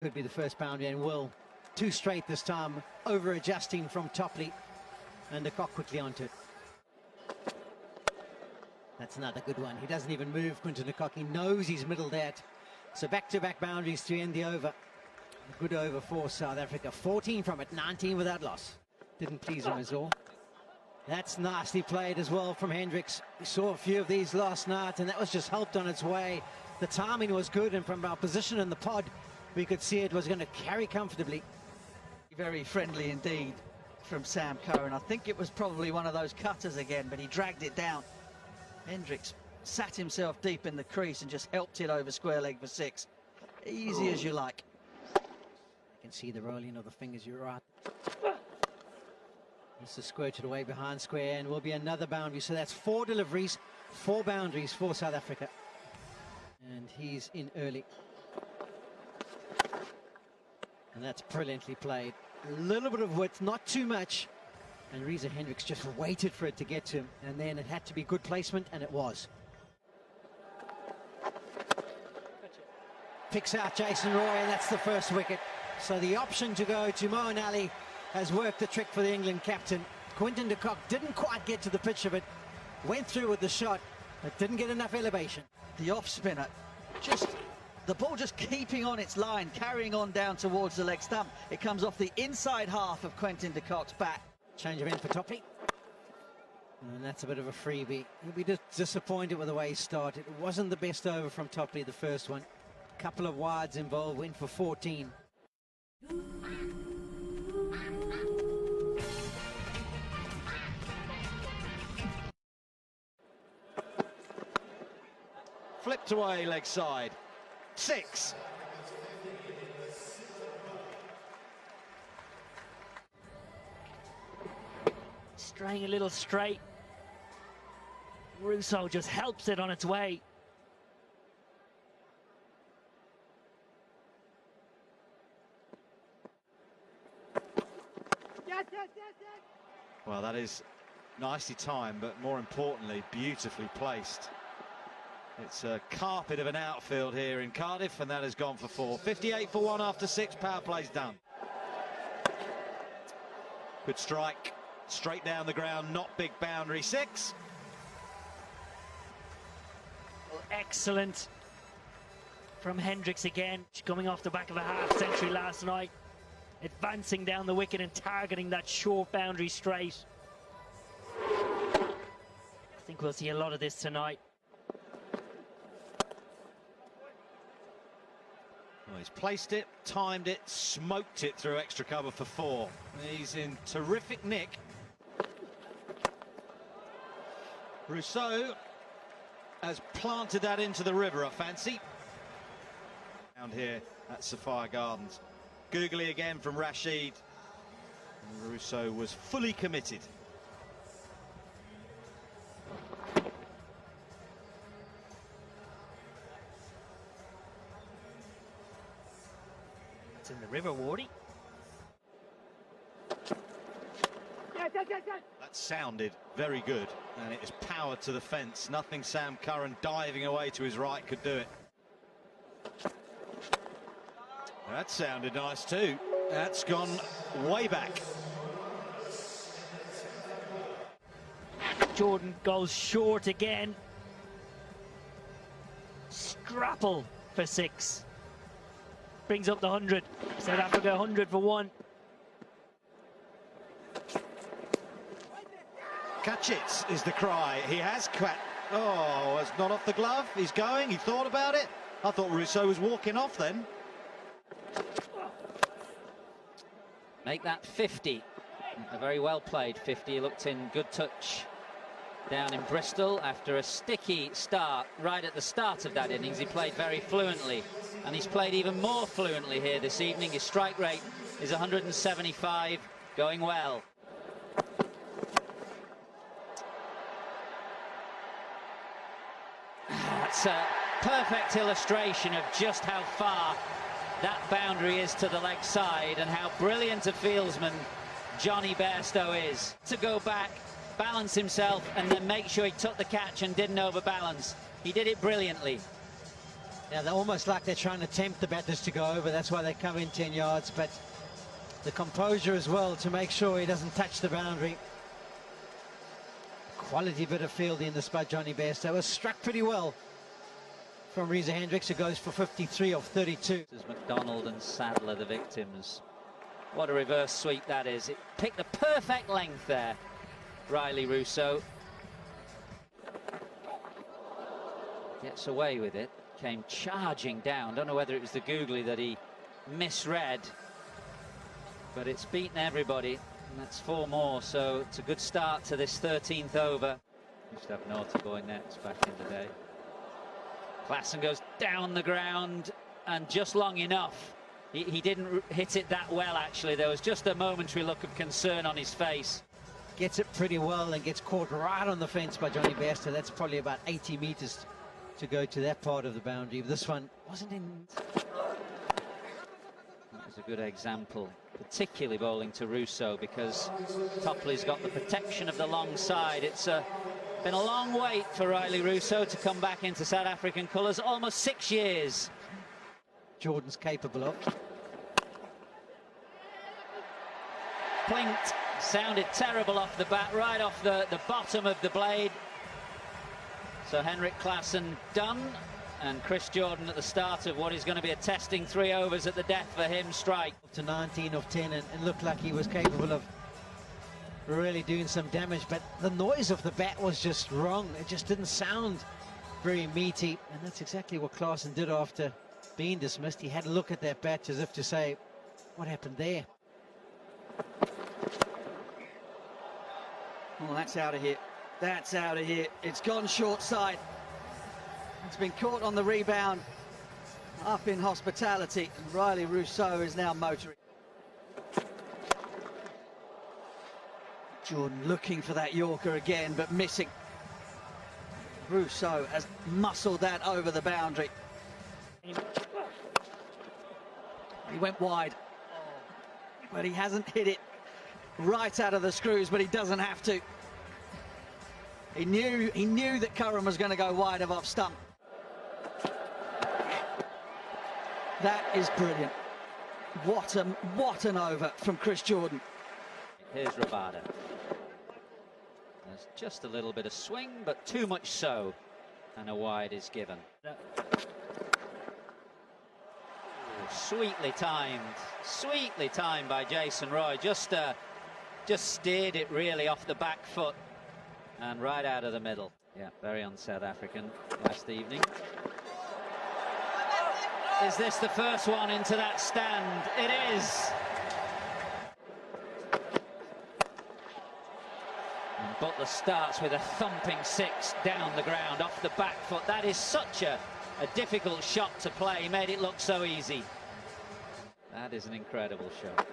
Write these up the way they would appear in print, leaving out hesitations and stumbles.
Could be the first boundary, and will. Two straight this time, over adjusting from Topley, and the cock quickly onto it. That's another good one. He doesn't even move, Quinton de Kock. He knows he's middled that. So back-to-back boundaries to end the over. A good over for South Africa. 14 from it, 19 without loss. Didn't please him as all. That's nicely played as well from Hendricks. We saw a few of these last night, and that was just helped on its way. The timing was good, and from our position in the pod, we could see it was going to carry comfortably. Very friendly indeed from Sam Curran. I think it was probably one of those cutters again, but he dragged it down. Hendricks sat himself deep in the crease and just helped it over square leg for 6. Easy as you like. You can see the rolling of the fingers, you're right. This is squirted away behind square, and will be another boundary. So that's 4 deliveries, 4 boundaries for South Africa. And he's in early. And that's brilliantly played. A little bit of width, not too much. And Reza Hendricks just waited for it to get to him. And then it had to be good placement, and it was. Picks out Jason Roy, and that's the first wicket. So the option to go to Moeen Ali has worked the trick for the England captain. Quinton de Kock didn't quite get to the pitch of it. Went through with the shot, but didn't get enough elevation. The off spinner, the ball just keeping on its line, carrying on down towards the leg stump. It comes off the inside half of Quinton de Kock's bat. Change of end for Topley. And that's a bit of a freebie. He'll be disappointed with the way he started. It wasn't the best over from Topley, the first one. A couple of wides involved, went for 14. Flipped away leg side. 6. Straying a little straight. Russo just helps it on its way. Well, that is nicely timed, but more importantly, beautifully placed. It's a carpet of an outfield here in Cardiff, and that has gone for 4. 58 for 1 after 6. Power play's done. Good strike. Straight down the ground, not big boundary. 6. Well, excellent from Hendricks again, coming off the back of a half century last night, advancing down the wicket and targeting that short boundary straight. I think we'll see a lot of this tonight. Well, he's placed it, timed it, smoked it through extra cover for 4. He's in terrific nick. Rousseau has planted that into the river, I fancy. Down here at Sapphire Gardens. Googly again from Rashid. And Rousseau was fully committed. It's in the river, Wardy. That sounded very good, and it is powered to the fence. Nothing Sam Curran diving away to his right could do it. That sounded nice too. That's gone way back. Jordan goes short again. Scrapple for 6. Brings up the 100. South Africa 100 for 1. Catch it is the cry. He has cracked. Oh, it's not off the glove. He's going. He thought about it. I thought Rousseau was walking off then. Make that 50. A very well played 50. He looked in good touch down in Bristol after a sticky start right at the start of that innings. He played very fluently, and he's played even more fluently here this evening. His strike rate is 175, going well. That's a perfect illustration of just how far that boundary is to the leg side and how brilliant a fieldsman Johnny Bairstow is. To go back, balance himself, and then make sure he took the catch and didn't overbalance. He did it brilliantly. Yeah, they're almost like they're trying to tempt the batters to go over. That's why they come in 10 yards. But the composure as well to make sure he doesn't touch the boundary. Quality bit of fielding this by Johnny Bairstow. Was struck pretty well from Reza Hendricks, who goes for 53 off 32. This is McDonald and Sadler, the victims. What a reverse sweep that is. It picked the perfect length there. Riley Russo gets away with it. Came charging down. Don't know whether it was the googly that he misread, but it's beaten everybody, and that's 4 more, so it's a good start to this 13th over. Used to have naughty boy nets back in the day. Klassen goes down the ground, and just long enough. He didn't hit it that well, actually. There was just a momentary look of concern on his face. Gets it pretty well and gets caught right on the fence by Johnny Bairstow. That's probably about 80 metres to go to that part of the boundary. This one wasn't in. That was a good example, particularly bowling to Russo, because Topley's got the protection of the long side. It's been a long wait for Riley Russo to come back into South African colours, almost 6 years. Jordan's capable of. Plinked, sounded terrible off the bat, right off the bottom of the blade. So Henrik Klassen done, and Chris Jordan at the start of what is going to be a testing 3 overs at the death for him strike. To 19 of 10 and looked like he was capable of really doing some damage, but the noise of the bat was just wrong. It just didn't sound very meaty, and that's exactly what Klassen did after being dismissed. He had a look at that bat as if to say, what happened there? Oh, that's out of here. That's out of here. It's gone short side. It's been caught on the rebound up in hospitality, and Riley Russo is now motoring. Jordan looking for that Yorker again, but missing. Russo has muscled that over the boundary. He went wide, but he hasn't hit it right out of the screws, but he doesn't have to. He knew that Curran was going to go wide of off stump. That is brilliant. What an over from Chris Jordan. Here's Rabada. There's just a little bit of swing, but too much so, and a wide is given. Sweetly timed by Jason Roy. Just steered it really off the back foot and right out of the middle. Yeah, very un-South African last evening. Is this the first one into that stand? It is. And Butler starts with a thumping 6 down the ground off the back foot. That is such a difficult shot to play. He made it look so easy. That is an incredible shot.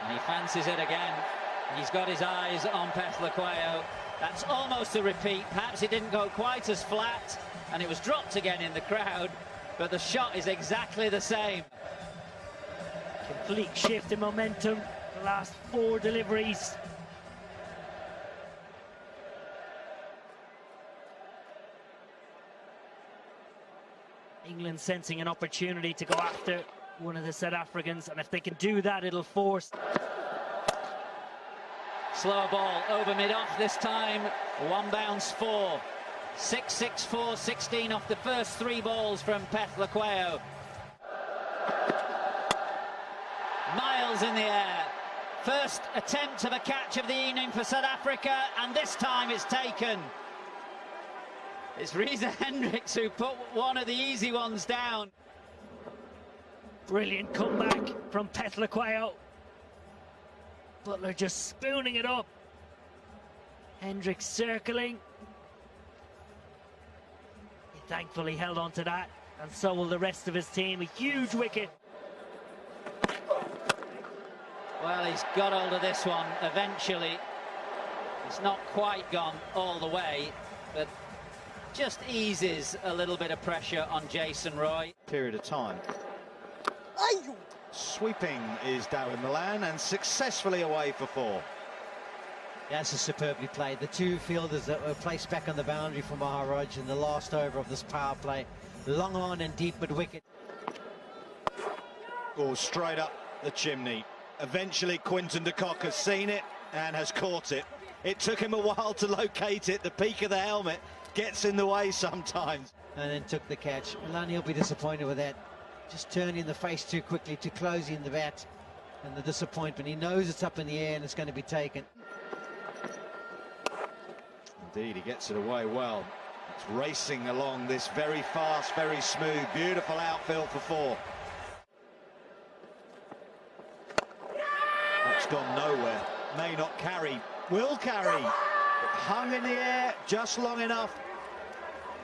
And he fancies it again. He's got his eyes on Pethlequayo. That's almost a repeat. Perhaps it didn't go quite as flat, and it was dropped again in the crowd, but the shot is exactly the same. Complete shift in momentum. The last 4 deliveries. England sensing an opportunity to go after one of the South Africans, and if they can do that, it'll force. Slow ball over mid-off this time. 1 bounce 4. 6-6-4, 16 off the first 3 balls from Pethlequayo. Miles in the air. First attempt of a catch of the evening for South Africa, and this time it's taken. It's Reza Hendricks who put one of the easy ones down. Brilliant comeback from Pethlequayo. Butler just spooning it up. Hendricks circling. He thankfully held on to that, and so will the rest of his team. A huge wicket. Well, he's got hold of this one eventually. It's not quite gone all the way, but just eases a little bit of pressure on Jason Roy. Period of time. Sweeping is Darren Milan, and successfully away for 4. That's a superbly played. The two fielders that were placed back on the boundary for Maharaj in the last over of this power play. Long on and deep mid-wicket. Goes straight up the chimney. Eventually Quinton de Kock has seen it and has caught it. It took him a while to locate it. The peak of the helmet gets in the way sometimes. And then took the catch. Milani will be disappointed with that. Just turning the face too quickly, too closing the bat. And the disappointment. He knows it's up in the air and it's going to be taken. Indeed, he gets it away well. It's racing along this very fast, very smooth, beautiful outfield for four. That's gone nowhere. May not carry. Will carry. Hung in the air just long enough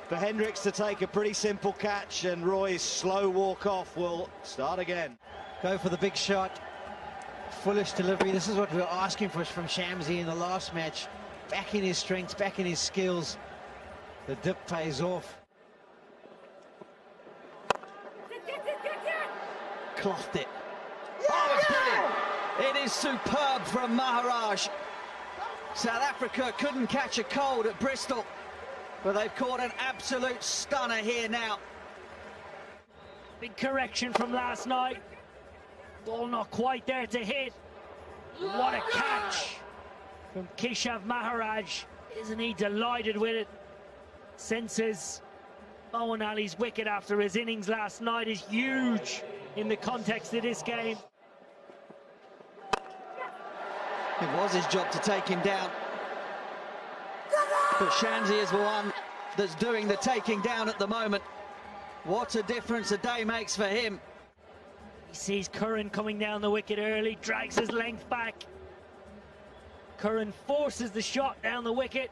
for Hendricks to take a pretty simple catch, and Roy's slow walk off will start again. Go for the big shot. Foolish delivery. This is what we were asking for from Shamsi in the last match. Back in his strengths, back in his skills. The dip pays off. Clothed it. Oh, it's brilliant. It is superb from Maharaj. South Africa couldn't catch a cold at Bristol, but they've caught an absolute stunner here now. Big correction from last night. Ball not quite there to hit. What a catch from Keshav Maharaj. Isn't he delighted with it? Senses Moeen Ali's wicket after his innings last night is huge in the context of this game. It was his job to take him down, but Shamsi is the one that's doing the taking down at the moment. What a difference a day makes for him. He sees Curran coming down the wicket early, drags his length back. Curran forces the shot down the wicket.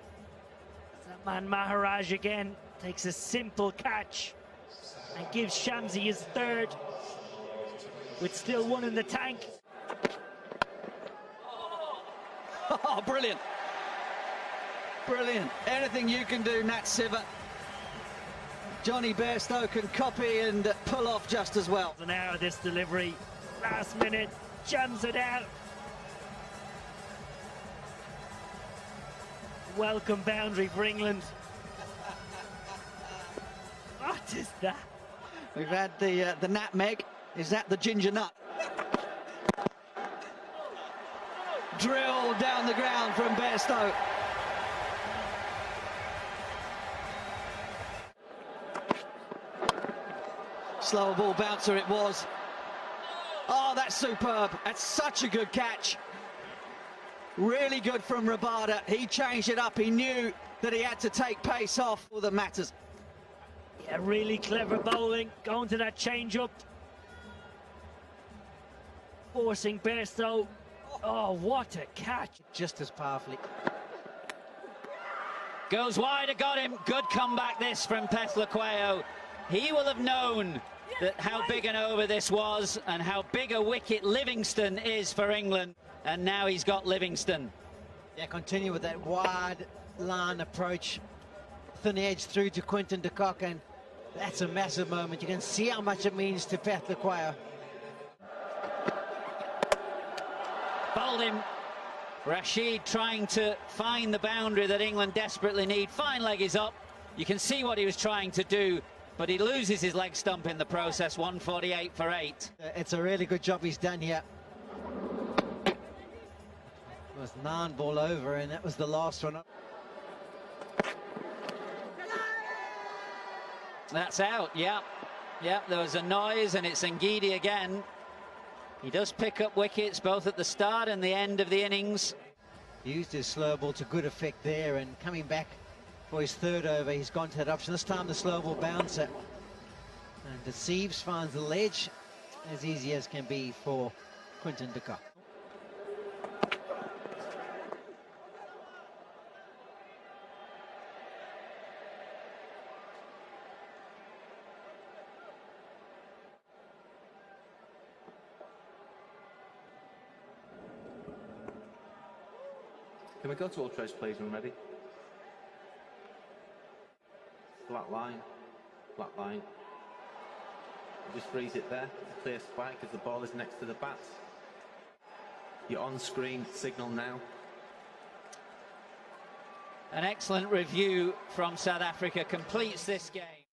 That man Maharaj again takes a simple catch and gives Shamsi his third, with still one in the tank. Oh, brilliant. Brilliant. Anything you can do, Nat Siver. Johnny Bairstow can copy and pull off just as well. An hour this delivery, last minute, jams it out. Welcome boundary for England. What is that? We've had the nutmeg. Is that the ginger nut? Drilled down the ground from Bairstow. Slower ball bouncer it was. Oh, that's superb. That's such a good catch. Really good from Rabada. He changed it up. He knew that he had to take pace off. All that matters. Yeah, really clever bowling. Going to that change-up. Forcing Bairstow. Oh, what a catch. Just as powerfully. Goes wide, it got him. Good comeback this from Pethlaqueo. He will have known that how big an over this was and how big a wicket Livingston is for England. And now he's got Livingston. Yeah, continue with that wide line approach. Thin edge through to Quinton de Kock, and that's a massive moment. You can see how much it means to Pethlaqueo. Bowled him. Rashid trying to find the boundary that England desperately need. Fine leg is up. You can see what he was trying to do, but he loses his leg stump in the process. 148 for 8. It's a really good job he's done here. It was 9 ball over, and that was the last one up. That's out, yeah. Yeah, there was a noise, and it's Ngidi again. He does pick up wickets both at the start and the end of the innings. He used his slow ball to good effect there, and coming back for his third over, he's gone to that option. This time the slow ball bouncer. And deceives, finds the ledge, as easy as can be for Quinton de Kock. Can we go to Ultras, please, when ready? Flat line, flat line. Just freeze it there, clear spike as the ball is next to the bat. You're on screen, signal now. An excellent review from South Africa completes this game.